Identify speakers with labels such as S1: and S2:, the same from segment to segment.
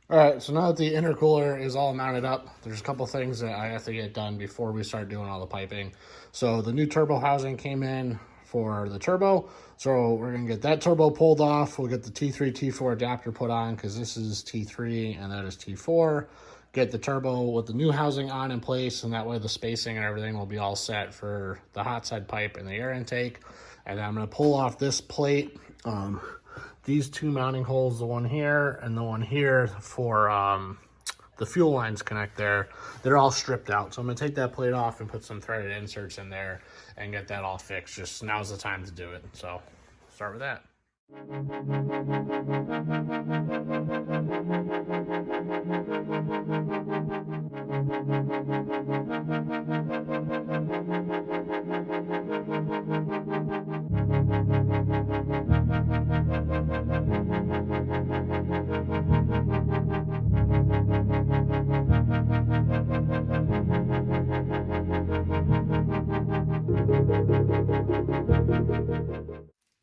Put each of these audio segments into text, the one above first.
S1: All right, so now that the intercooler is all mounted up, there's a couple things that I have to get done before we start doing all the piping. So the new turbo housing came in for the turbo. So we're gonna get that turbo pulled off. We'll get the T3, T4 adapter put on because this is T3 and that is T4. Get the turbo with the new housing on in place, and that way the spacing and everything will be all set for the hot side pipe and the air intake. And then I'm gonna pull off this plate. These two mounting holes, the one here and the one here for the fuel lines connect there, they're all stripped out. So I'm gonna take that plate off and put some threaded inserts in there and get that all fixed. Just now's the time to do it. So start with that.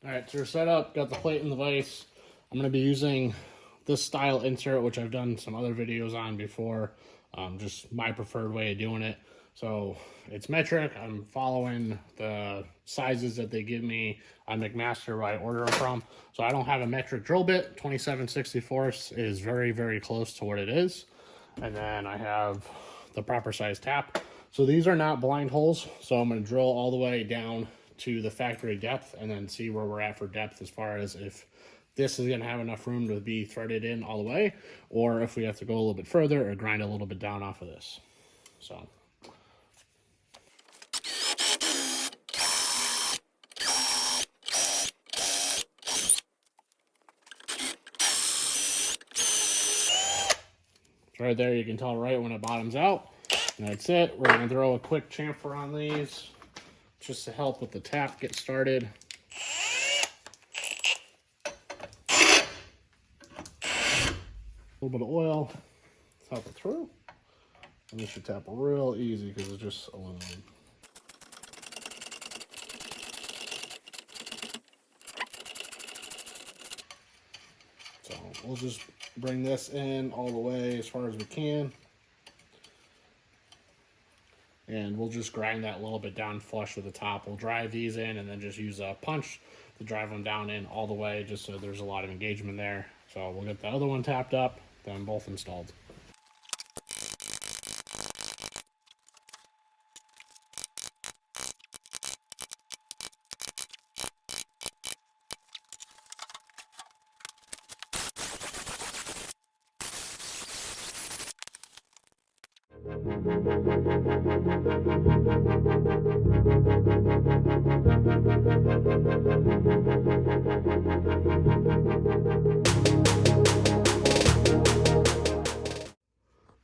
S1: All right, so we're set up, got the plate and the vise. I'm gonna be using this style insert, which I've done some other videos on before, just my preferred way of doing it. So it's metric. I'm following the sizes that they give me on McMaster where I order them from. So I don't have a metric drill bit. 27/64 is very, very close to what it is. And then I have the proper size tap. So these are not blind holes. So I'm gonna drill all the way down to the factory depth and then see where we're at for depth as far as if this is going to have enough room to be threaded in all the way, or if we have to go a little bit further or grind a little bit down off of this. So right there, you can tell right when it bottoms out. And that's it. We're going to throw a quick chamfer on these just to help with the tap get started. A little bit of oil, tap it through. And this should tap real easy because it's just aluminum. So we'll just bring this in all the way as far as we can. And we'll just grind that a little bit down flush with the top. We'll drive these in and then just use a punch to drive them down in all the way, just so there's a lot of engagement there. So we'll get the other one tapped up, then both installed.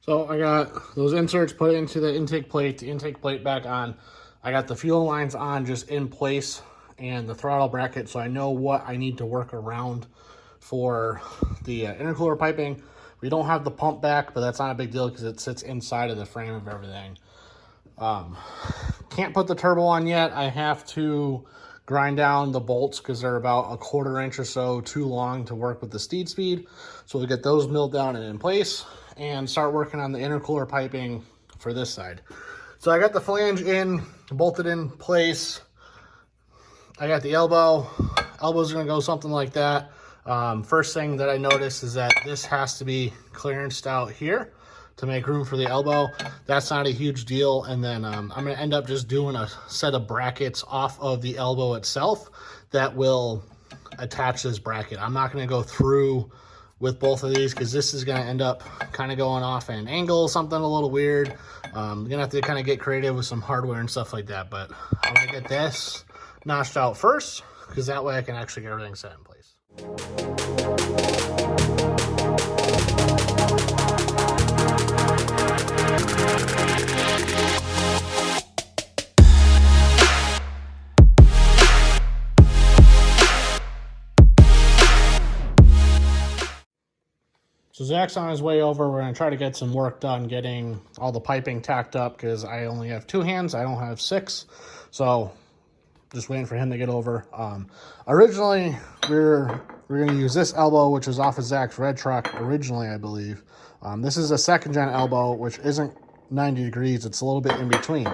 S1: So I got those inserts put into the intake plate back on. I got the fuel lines on just in place and the throttle bracket, so I know what I need to work around for the intercooler piping. We don't have the pump back, but that's not a big deal because it sits inside of the frame of everything. Can't put the turbo on yet. I have to grind down the bolts because they're about a 1/4 inch or so too long to work with the steed speed. So we'll get those milled down and in place and start working on the intercooler piping for this side. So I got the flange in, bolted in place. I got the elbow. Elbow's gonna go something like that. First thing that I noticed is that this has to be clearanced out here to make room for the elbow. That's not a huge deal. And then I'm gonna end up just doing a set of brackets off of the elbow itself that will attach this bracket. I'm not gonna go through with both of these because this is gonna end up kind of going off at an angle, something a little weird. I'm gonna have to kind of get creative with some hardware and stuff like that, but I'm gonna get this notched out first because that way I can actually get everything set in place. So Zach's on his way over. We're going to try to get some work done getting all the piping tacked up because I only have 2 hands. I don't have 6. So just waiting for him to get over. Originally, we're going to use this elbow, which is off of Zach's red truck originally, I believe. This is a second gen elbow, which isn't 90 degrees. It's a little bit in between.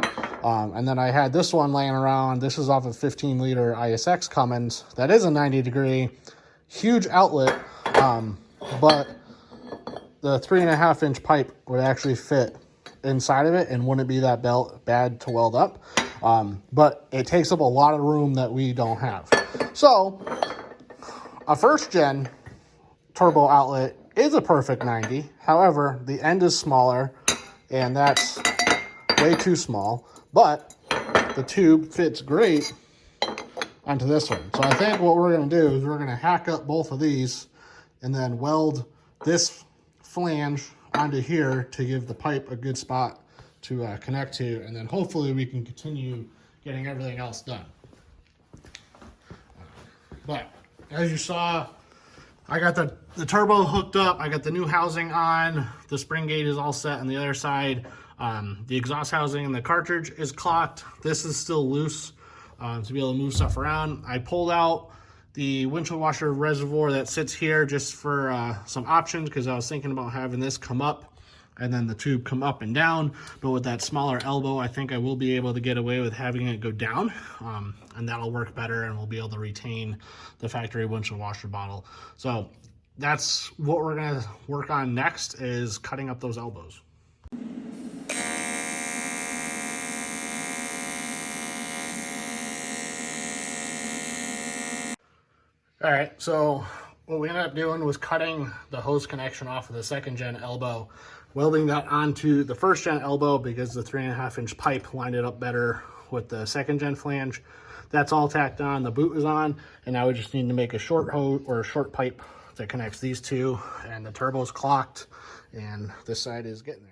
S1: And then I had this one laying around. This is off of 15 liter ISX Cummins. That is a 90 degree, huge outlet, but the 3.5 inch pipe would actually fit inside of it and wouldn't be that bad to weld up. But it takes up a lot of room that we don't have. So a first gen turbo outlet is a perfect 90. However, the end is smaller and that's way too small, but the tube fits great onto this one. So I think what we're going to do is we're going to hack up both of these and then weld this flange onto here to give the pipe a good spot to connect to, and then hopefully we can continue getting everything else done. But as you saw, I got the turbo hooked up, I got the new housing on, the spring gauge is all set on the other side, the exhaust housing and the cartridge is clocked. This is still loose to be able to move stuff around. I pulled out the windshield washer reservoir that sits here just for some options, because I was thinking about having this come up and then the tube come up and down, but with that smaller elbow I think I will be able to get away with having it go down, and that'll work better and we'll be able to retain the factory windshield washer bottle. So that's what we're going to work on next, is cutting up those elbows. All right, so what we ended up doing was cutting the hose connection off of the second gen elbow, welding that onto the first gen elbow because the 3.5 inch pipe lined it up better with the second gen flange. That's all tacked on, the boot is on, and now we just need to make a short hose or a short pipe that connects these two, and the turbo's clocked, and this side is getting there.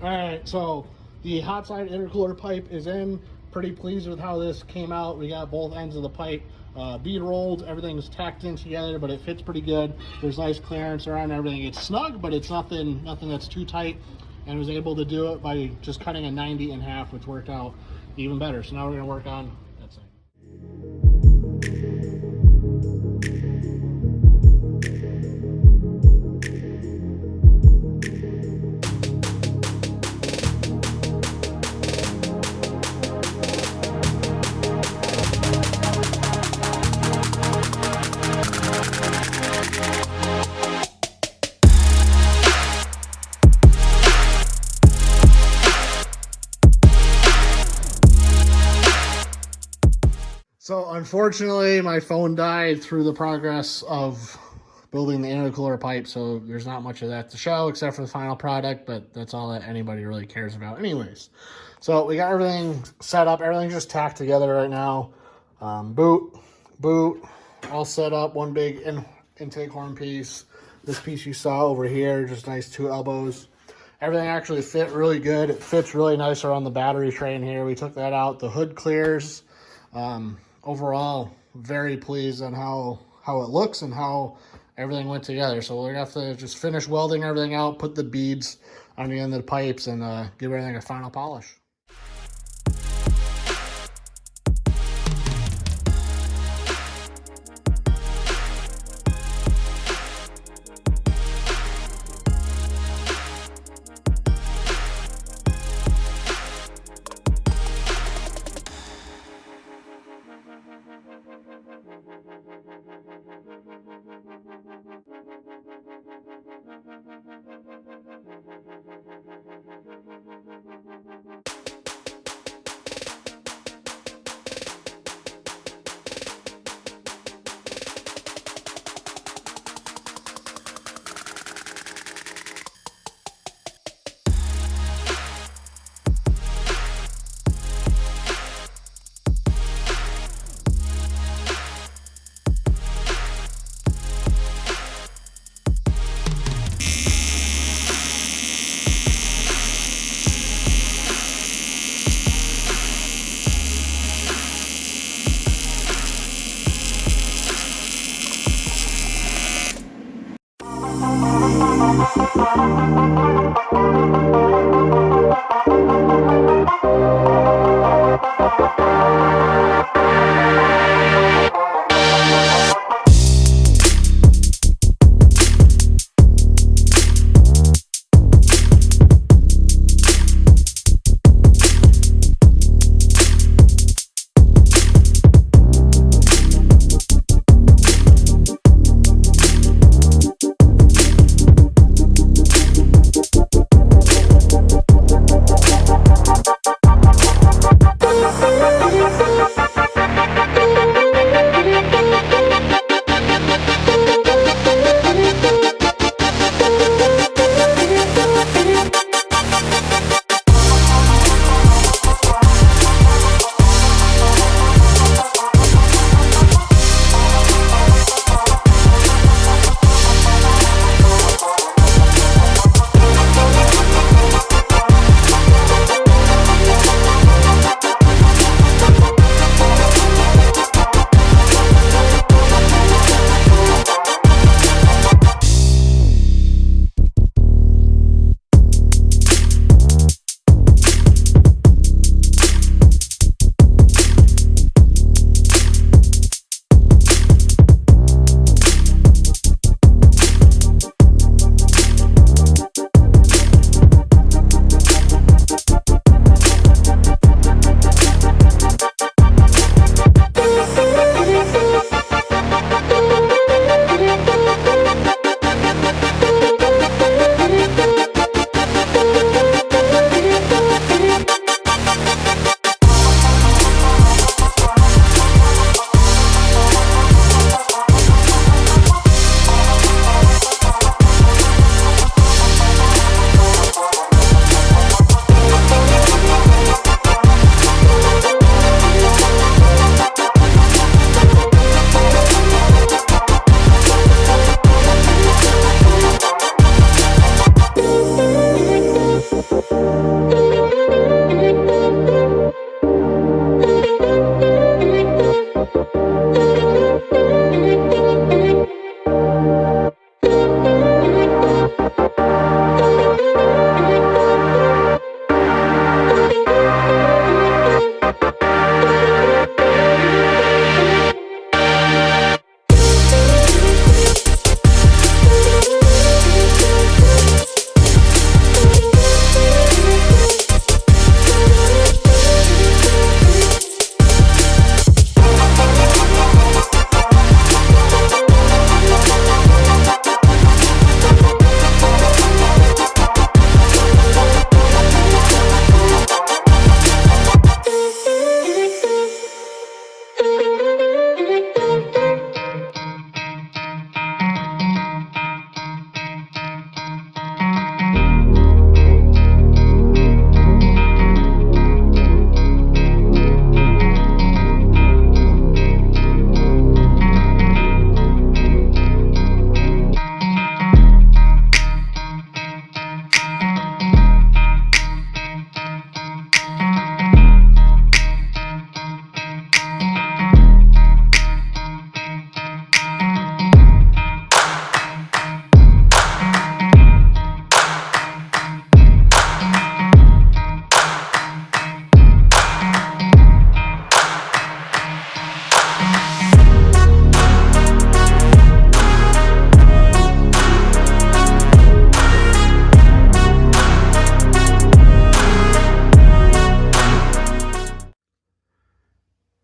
S1: Alright, so the hot side intercooler pipe is in. Pretty pleased with how this came out. We got both ends of the pipe bead rolled. Everything's tacked in together, but it fits pretty good. There's nice clearance around everything. It's snug, but it's nothing that's too tight. And I was able to do it by just cutting a 90 in half, which worked out even better. So now we're going to work on that side. So unfortunately, my phone died through the progress of building the intercooler pipe, so there's not much of that to show except for the final product, but that's all that anybody really cares about anyways. So we got everything set up. Everything's just tacked together right now. Boot, all set up. One big intake horn piece. This piece you saw over here, just nice 2 elbows. Everything actually fit really good. It fits really nice around the battery tray in here. We took that out. The hood clears. Overall, very pleased on how it looks and how everything went together. So we're gonna have to just finish welding everything out, put the beads on the end of the pipes, and give everything a final polish.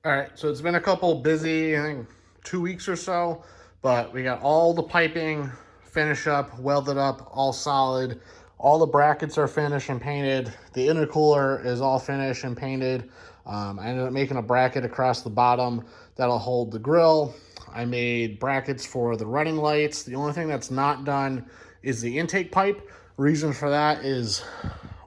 S1: All right, so it's been a couple busy, I think 2 weeks or so, but we got all the piping finished up, welded up, all solid. All the brackets are finished and painted. The intercooler is all finished and painted. I ended up making a bracket across the bottom that'll hold the grill. I made brackets for the running lights. The only thing that's not done is the intake pipe. Reason for that is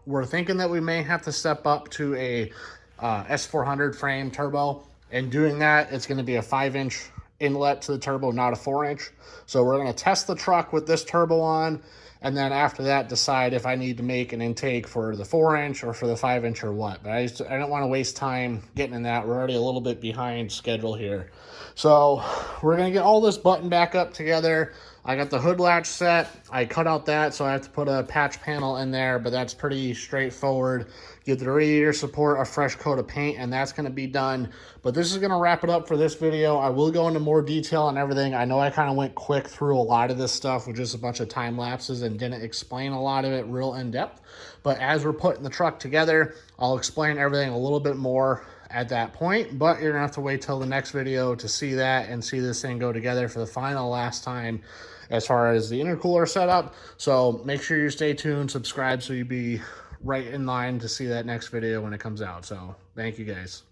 S1: we're thinking that we may have to step up to a S400 frame turbo. And doing that, it's going to be a 5-inch inlet to the turbo, not a 4-inch. So we're going to test the truck with this turbo on, and then after that, decide if I need to make an intake for the 4-inch or for the 5-inch or what. But I don't want to waste time getting in that. We're already a little bit behind schedule here. So we're going to get all this button back up together. I got the hood latch set. I cut out that, so I have to put a patch panel in there, but that's pretty straightforward. Give the radiator support a fresh coat of paint, and that's going to be done. But this is going to wrap it up for this video. I will go into more detail on everything. I know I kind of went quick through a lot of this stuff with just a bunch of time lapses and didn't explain a lot of it real in depth. But as we're putting the truck together, I'll explain everything a little bit more at that point, but you're gonna have to wait till the next video to see that and see this thing go together for the last time as far as the intercooler setup. So make sure you stay tuned, subscribe, so you'll be right in line to see that next video when it comes out. So thank you guys.